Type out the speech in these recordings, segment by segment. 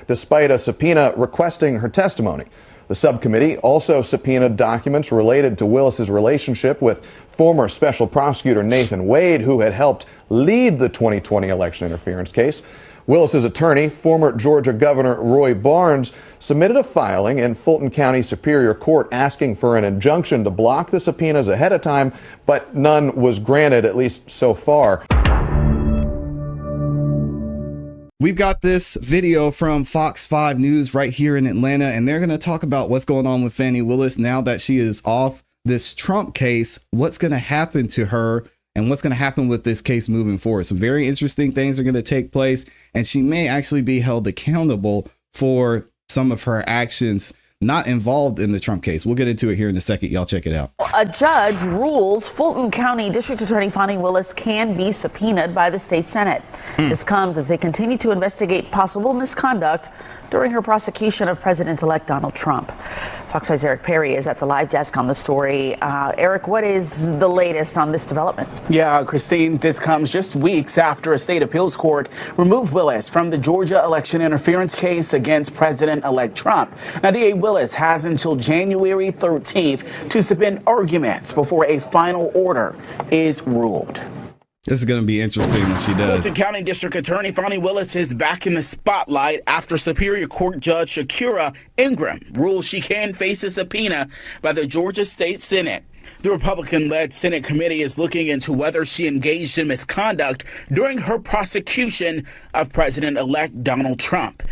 despite a subpoena requesting her testimony. The subcommittee also subpoenaed documents related to Willis's relationship with former special prosecutor Nathan Wade, who had helped lead the 2020 election interference case. Willis's attorney, former Georgia Governor Roy Barnes, submitted a filing in Fulton County Superior Court asking for an injunction to block the subpoenas ahead of time, but none was granted, at least so far. We've got this video from Fox 5 News right here in Atlanta, and they're going to talk about what's going on with Fani Willis now that she is off this Trump case. What's going to happen to her and what's going to happen with this case moving forward. Some very interesting things are going to take place, and she may actually be held accountable for some of her actions not involved in the Trump case. We'll get into it here in a second. Y'all check it out. A judge rules Fulton County District Attorney Fani Willis can be subpoenaed by the state Senate. This comes as they continue to investigate possible misconduct during her prosecution of President-elect Donald Trump. Fox 5's Eric Perry is at the live desk on the story. Eric, what is the latest on this development? Yeah, Christine, this comes just weeks after a state appeals court removed Willis from the Georgia election interference case against President-elect Trump. Now, DA Willis has until January 13th to submit arguments before a final order is ruled. This is going to be interesting when she does. Fulton County District Attorney Fani Willis is back in the spotlight after Superior Court Judge Shakira Ingram ruled she can face a subpoena by the Georgia State Senate. The Republican-led Senate committee is looking into whether she engaged in misconduct during her prosecution of President-elect Donald Trump.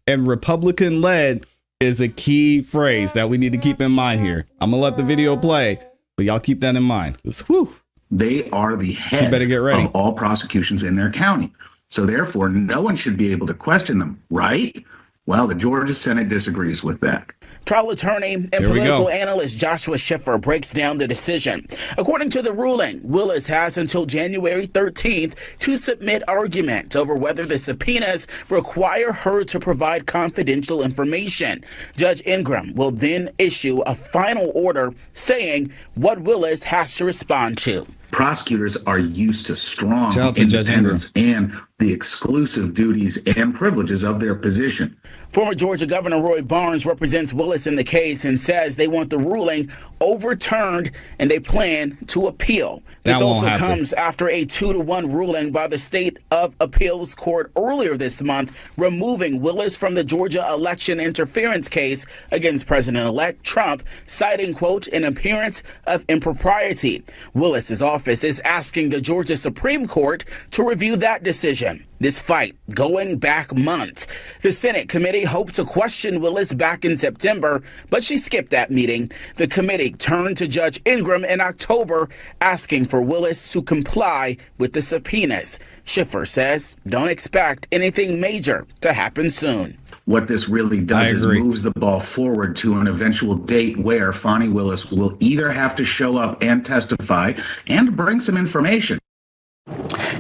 And Republican-led is a key phrase that we need to keep in mind here. I'm going to let the video play, but y'all keep that in mind. Whew. They are the head of all prosecutions in their county. So therefore, no one should be able to question them, right? Well, the Georgia Senate disagrees with that. Trial attorney and political analyst Joshua Schiffer breaks down the decision. According to the ruling, Willis has until January 13th to submit arguments over whether the subpoenas require her to provide confidential information. Judge Ingram will then issue a final order saying what Willis has to respond to. Prosecutors are used to strong independence and the exclusive duties and privileges of their position. Former Georgia Governor Roy Barnes represents Willis in the case and says they want the ruling overturned and they plan to appeal. This also comes after a 2-1 ruling by the State of Appeals Court earlier this month, removing Willis from the Georgia election interference case against President-elect Trump, citing, quote, an appearance of impropriety. Willis's office is asking the Georgia Supreme Court to review that decision. This fight going back months. The Senate committee hoped to question Willis back in September, but she skipped that meeting. The committee turned to Judge Ingram in October, asking for Willis to comply with the subpoenas. Schiffer says don't expect anything major to happen soon. What this really does is moves the ball forward to an eventual date where Fani Willis will either have to show up and testify and bring some information.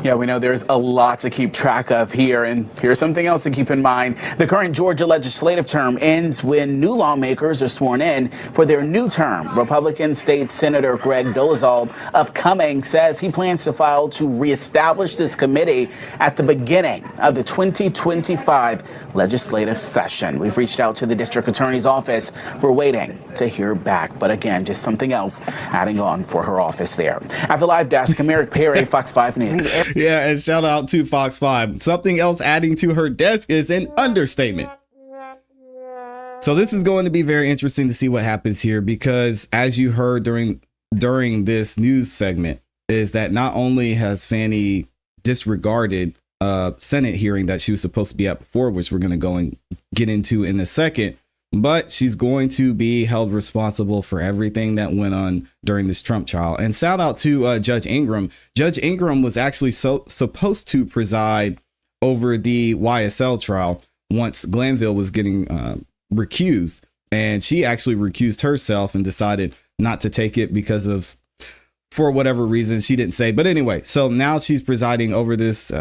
Yeah, we know there's a lot to keep track of here, and here's something else to keep in mind. The current Georgia legislative term ends when new lawmakers are sworn in for their new term. Republican State Senator Greg Dolezal of Cumming says he plans to file to reestablish this committee at the beginning of the 2025 legislative session. We've reached out to the district attorney's office. We're waiting to hear back. But again, just something else adding on for her office there. At the live desk, I'm Eric Perry, Fox 5 News. Yeah, and shout out to Fox 5. Something else adding to her desk is an understatement. So this is going to be very interesting to see what happens here, because as you heard during this news segment, is that not only has Fani disregarded a Senate hearing that she was supposed to be at before, which we're going to go and get into in a second, but she's going to be held responsible for everything that went on during this Trump trial. And shout out to Judge Ingram. Judge Ingram was actually supposed to preside over the YSL trial once Glanville was getting recused. And she actually recused herself and decided not to take it because of, for whatever reason, she didn't say. But anyway, so now she's presiding over this,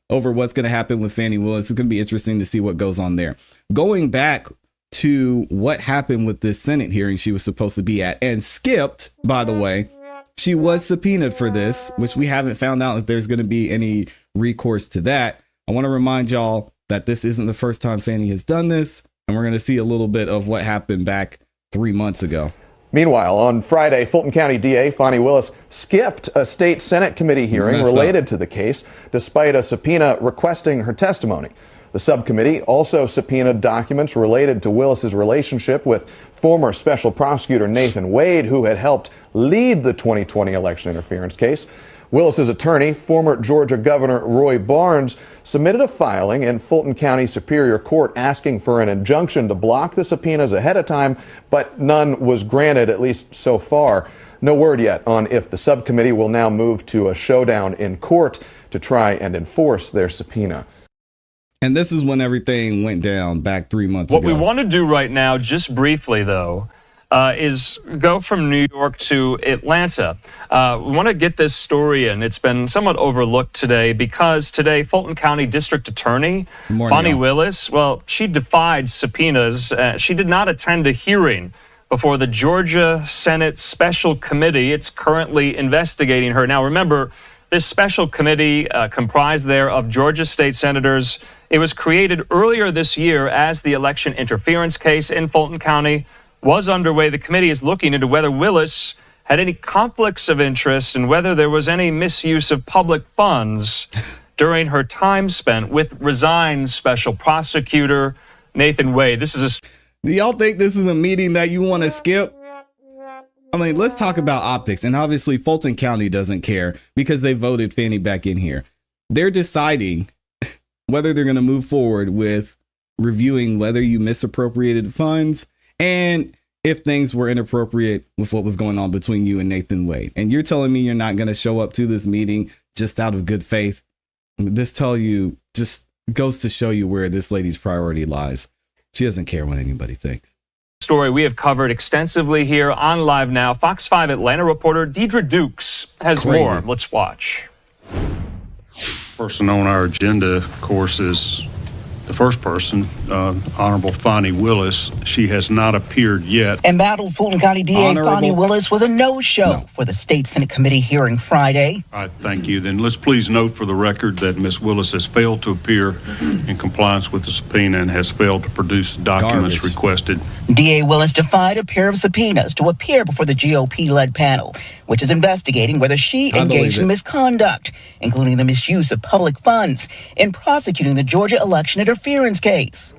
over what's going to happen with Fani Willis. It's going to be interesting to see what goes on there. Going back to what happened with this Senate hearing she was supposed to be at and skipped, by the way, she was subpoenaed for this, which we haven't found out if there's going to be any recourse to that. I want to remind y'all that this isn't the first time Fani has done this. And we're going to see a little bit of what happened back 3 months ago. Meanwhile, on Friday, Fulton County DA Fani Willis skipped a state Senate committee hearing related to the case, despite a subpoena requesting her testimony. The subcommittee also subpoenaed documents related to Willis's relationship with former special prosecutor Nathan Wade, who had helped lead the 2020 election interference case. Willis's attorney, former Georgia Governor Roy Barnes, submitted a filing in Fulton County Superior Court asking for an injunction to block the subpoenas ahead of time, but none was granted, at least so far. No word yet on if the subcommittee will now move to a showdown in court to try and enforce their subpoena. And this is when everything went down back 3 months ago. What we want to do right now, just briefly though, is go from New York to Atlanta. We want to get this story in. It's been somewhat overlooked today because today Fulton County District Attorney Fani Willis, well, she defied subpoenas. She did not attend a hearing before the Georgia Senate Special Committee. It's currently investigating her. Now, remember, this special committee comprised there of Georgia state senators. It was created earlier this year as the election interference case in Fulton County was underway. The committee is looking into whether Willis had any conflicts of interest and whether there was any misuse of public funds during her time spent with resigned special prosecutor Nathan Wade. Do y'all think this is a meeting that you want to skip? I mean, let's talk about optics. And obviously Fulton County doesn't care because they voted Fani back in here. They're deciding whether they're going to move forward with reviewing whether you misappropriated funds and if things were inappropriate with what was going on between you and Nathan Wade. And you're telling me you're not going to show up to this meeting just out of good faith? This just goes to show you where this lady's priority lies. She doesn't care what anybody thinks. Story we have covered extensively here on Live Now. Fox 5 Atlanta reporter Deidre Dukes has more. Let's watch. Person on our agenda, of course, is the first person, Honorable Fani Willis. She has not appeared yet. Embattled Fulton County DA Fani Willis was a no-show for the State Senate Committee hearing Friday. All right, thank you. Then let's please note for the record that Ms. Willis has failed to appear in compliance with the subpoena and has failed to produce the documents requested. DA Willis defied a pair of subpoenas to appear before the GOP-led panel, which is investigating whether she engaged in misconduct, including the misuse of public funds in prosecuting the Georgia election interference case.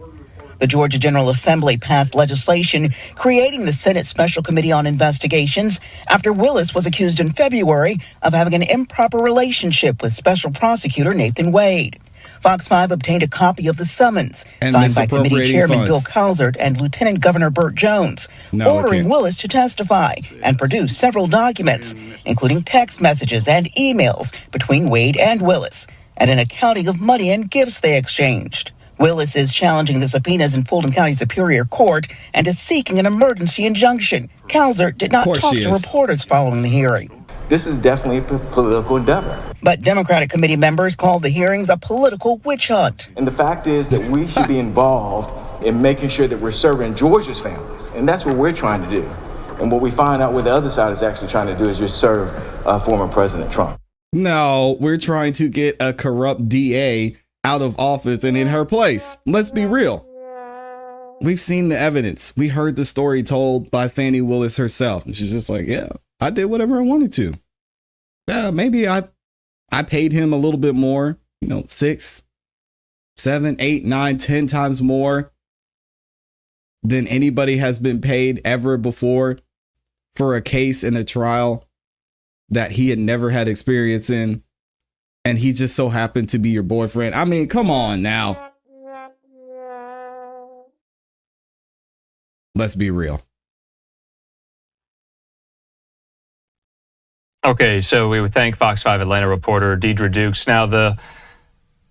The Georgia General Assembly passed legislation creating the Senate Special Committee on Investigations after Willis was accused in February of having an improper relationship with Special Prosecutor Nathan Wade. Fox 5 obtained a copy of the summons signed by committee chairman Bill Calzert and Lieutenant Governor Burt Jones, ordering Willis to testify and produce several documents, including text messages and emails between Wade and Willis, and an accounting of money and gifts they exchanged. Willis is challenging the subpoenas in Fulton County Superior Court and is seeking an emergency injunction. Calzert did not talk to reporters following the hearing. This is definitely a political endeavor. But Democratic committee members called the hearings a political witch hunt. And the fact is that we should be involved in making sure that we're serving Georgia's families. And that's what we're trying to do. And what we find out what the other side is actually trying to do is just serve former President Trump. No, we're trying to get a corrupt DA out of office and in her place. Let's be real. We've seen the evidence. We heard the story told by Fani Willis herself. And she's just like, yeah, I did whatever I wanted to. Yeah, maybe I paid him a little bit more, 6, 7, 8, 9, 10 times more than anybody has been paid ever before for a case in a trial that he had never had experience in. And he just so happened to be your boyfriend. I mean, come on now. Let's be real. Okay, so we would thank Fox 5 Atlanta reporter Deidre Dukes. Now, the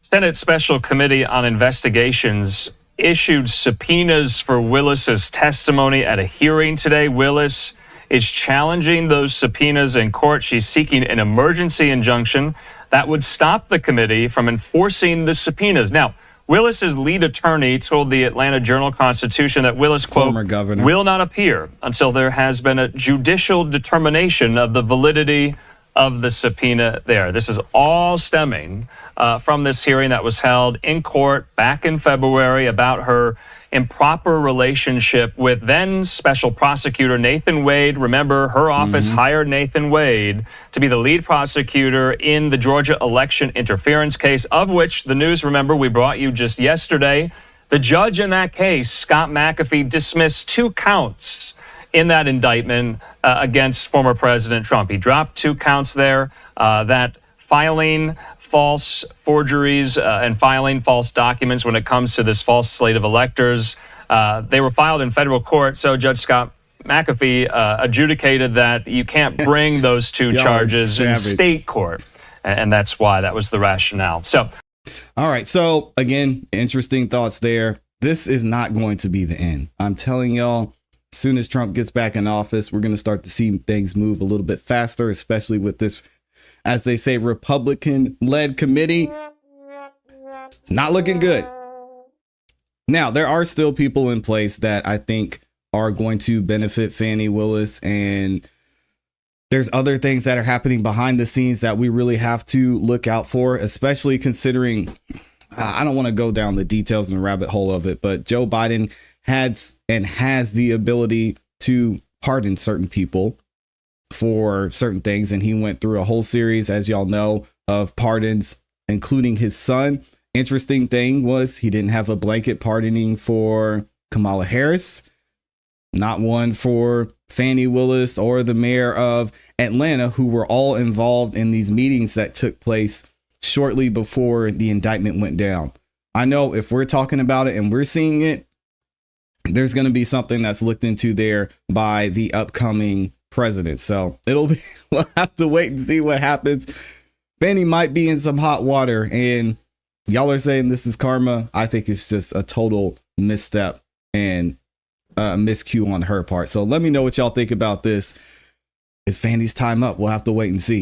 Senate Special Committee on Investigations issued subpoenas for Willis's testimony at a hearing today. Willis is challenging those subpoenas in court. She's seeking an emergency injunction that would stop the committee from enforcing the subpoenas. Now, Willis's lead attorney told the Atlanta Journal-Constitution that Willis, quote, will not appear until there has been a judicial determination of the validity of the subpoena there. This is all stemming from this hearing that was held in court back in February about her improper relationship with then special prosecutor Nathan Wade. Remember, her office hired Nathan Wade to be the lead prosecutor in the Georgia election interference case, of which the news, remember, we brought you just yesterday. The judge in that case, Scott McAfee, dismissed 2 counts in that indictment against former President Trump. He dropped 2 counts there, that filing false forgeries and filing false documents when it comes to this false slate of electors. They were filed in federal court, so Judge Scott McAfee adjudicated that you can't bring those 2 charges in state court, and that's why that was the rationale. So, all right. So again, interesting thoughts there. This is not going to be the end. I'm telling y'all, as soon as Trump gets back in office, we're going to start to see things move a little bit faster, especially with this, as they say, Republican-led committee. It's not looking good. Now, there are still people in place that I think are going to benefit Fani Willis, and there's other things that are happening behind the scenes that we really have to look out for, especially considering, I don't want to go down the details and the rabbit hole of it, but Joe Biden has the ability to pardon certain people for certain things. And he went through a whole series, as y'all know, of pardons, including his son. Interesting thing was he didn't have a blanket pardoning for Kamala Harris, not one for Fani Willis or the mayor of Atlanta, who were all involved in these meetings that took place shortly before the indictment went down. I know if we're talking about it and we're seeing it, there's going to be something that's looked into there by the upcoming president. So we'll have to wait and see what happens. Fani might be in some hot water, and y'all are saying this is karma. I think it's just a total misstep and miscue on her part. So let me know what y'all think about this. Is Fani's time up? We'll have to wait and see.